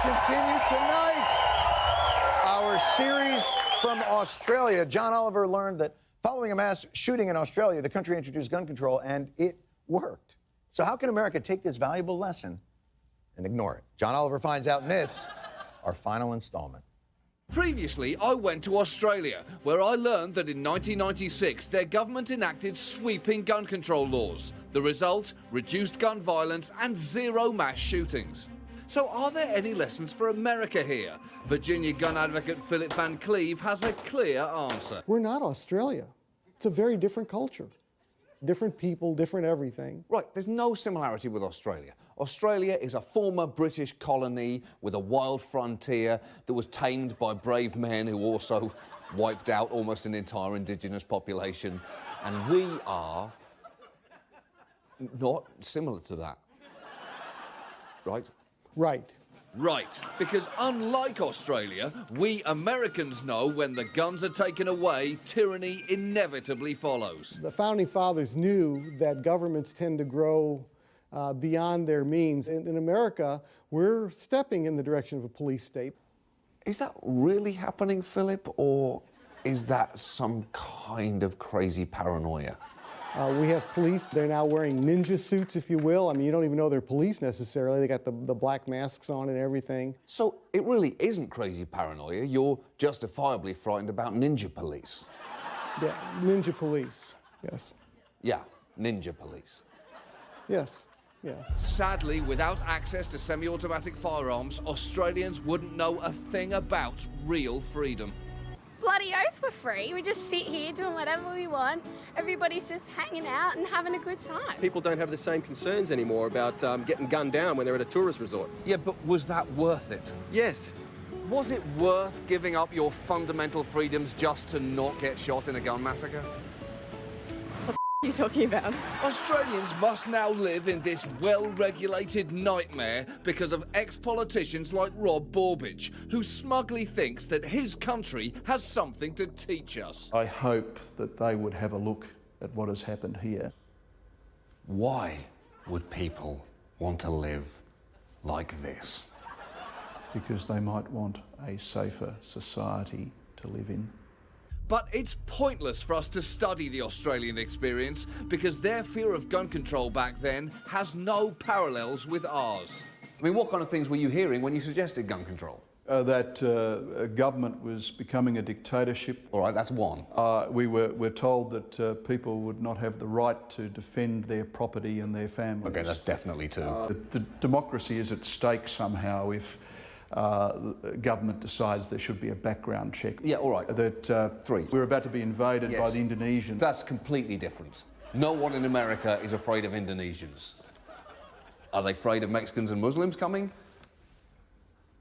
continue tonight. Our series from Australia. John Oliver learned that following a mass shooting in Australia, the country introduced gun control, and it worked. So how can America take this valuable lesson and ignore it? John Oliver finds out in this, our final installment. Previously, I went to Australia, where I learned that in 1996, their government enacted sweeping gun control laws. The result, reduced gun violence and zero mass shootings. So are there any lessons for America here? Virginia gun advocate Philip Van Cleve has a clear answer. We're not Australia. It's a very different culture. Different people, different everything. Right, there's no similarity with Australia. Australia is a former British colony with a wild frontier that was tamed by brave men who also wiped out almost an entire indigenous population. And we are not similar to that. Right? Right. Right, because unlike Australia, we Americans know when the guns are taken away, tyranny inevitably follows. The Founding Fathers knew that governments tend to grow beyond their means. In America, we're stepping in the direction of a police state. Is that really happening, Philip, or is that some kind of crazy paranoia? We have police, they're now wearing ninja suits, if you will. I mean, you don't even know they're police necessarily. They got the black masks on and everything. So it really isn't crazy paranoia. You're justifiably frightened about ninja police. Yeah, ninja police, yes. Yeah, ninja police. Yes, yeah. Sadly, without access to semi-automatic firearms, Australians wouldn't know a thing about real freedom. Bloody oath we're free. We just sit here doing whatever we want. Everybody's just hanging out and having a good time. People don't have the same concerns anymore about getting gunned down when they're at a tourist resort. Yeah, but was that worth it? Yes. Was it worth giving up your fundamental freedoms just to not get shot in a gun massacre? What are you talking about? Australians must now live in this well-regulated nightmare because of ex-politicians like Rob Borbidge, who smugly thinks that his country has something to teach us. I hope that they would have a look at what has happened here. Why would people want to live like this? Because they might want a safer society to live in. But it's pointless for us to study the Australian experience because their fear of gun control back then has no parallels with ours. I mean, what kind of things were you hearing when you suggested gun control? That a government was becoming a dictatorship. All right, that's one. We're told that people would not have the right to defend their property and their families. Okay, that's definitely two. The democracy is at stake somehow if government decides there should be a background check. Yeah, all right. That three. We're about to be invaded by the Indonesians. That's completely different. No one in America is afraid of Indonesians. Are they afraid of Mexicans and Muslims coming?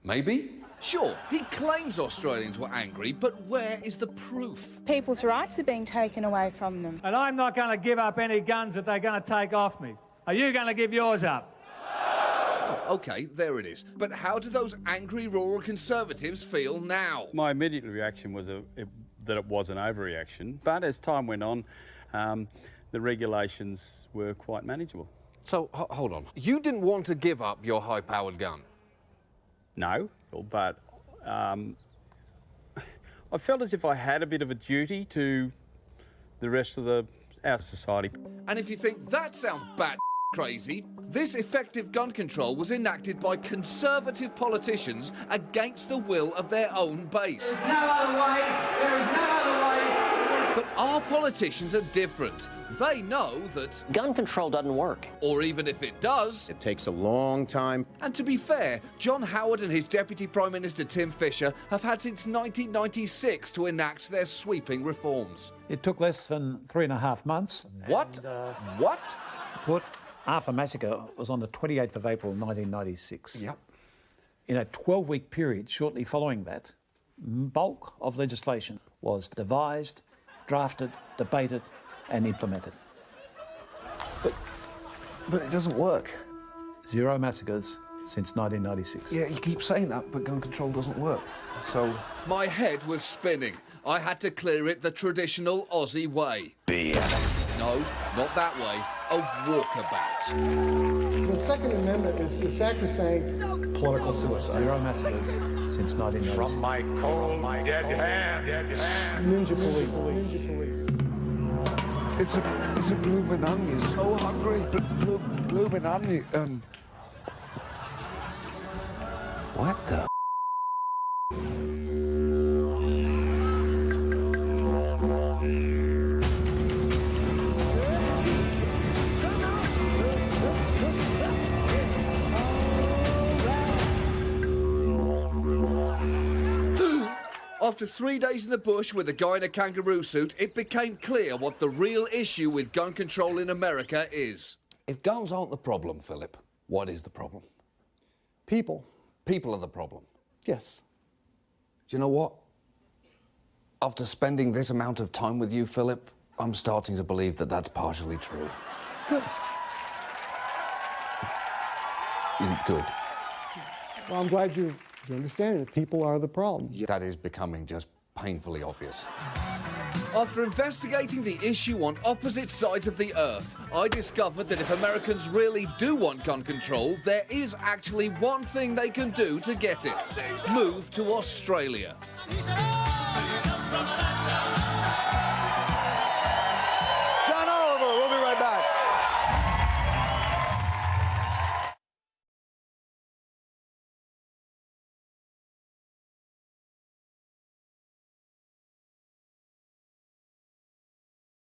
Maybe. Sure, he claims Australians were angry, but where is the proof? People's rights are being taken away from them. And I'm not going to give up any guns that they're going to take off me. Are you going to give yours up? OK, there it is. But how do those angry rural Conservatives feel now? My immediate reaction was that it was an overreaction. But as time went on, the regulations were quite manageable. So, hold on. You didn't want to give up your high-powered gun? No, but I felt as if I had a bit of a duty to the rest of our society. And if you think that sounds bat crazy, this effective gun control was enacted by Conservative politicians against the will of their own base. There's no other way. There is no other way. But our politicians are different. They know that gun control doesn't work. Or even if it does, it takes a long time. And to be fair, John Howard and his Deputy Prime Minister Tim Fischer have had since 1996 to enact their sweeping reforms. It took less than 3.5 months. What? What? Put Arthur Massacre was on the 28th of April 1996. Yep. In a 12-week period shortly following that, bulk of legislation was devised, drafted, debated and implemented. But it doesn't work. 0 massacres since 1996. Yeah, you keep saying that, but gun control doesn't work. So... My head was spinning. I had to clear it the traditional Aussie way. Beer. No, not that way. A walkabout. The Second Amendment is sacrosanct political suicide. Zero massacres since 1996. From my cold, dead hand. Ninja police. It's a bloomin' onion. So hungry. Bloomin' onion. What the? After 3 days in the bush with a guy in a kangaroo suit, it became clear what the real issue with gun control in America is. If guns aren't the problem, Philip, what is the problem? People. People are the problem. Yes. Do you know what? After spending this amount of time with you, Philip, I'm starting to believe that that's partially true. Good. Good. Well, I'm glad you understand that people are the problem. That is becoming just painfully obvious. After investigating the issue on opposite sides of the earth, I discovered that if Americans really do want gun control, there is actually one thing they can do to get it. Move to Australia.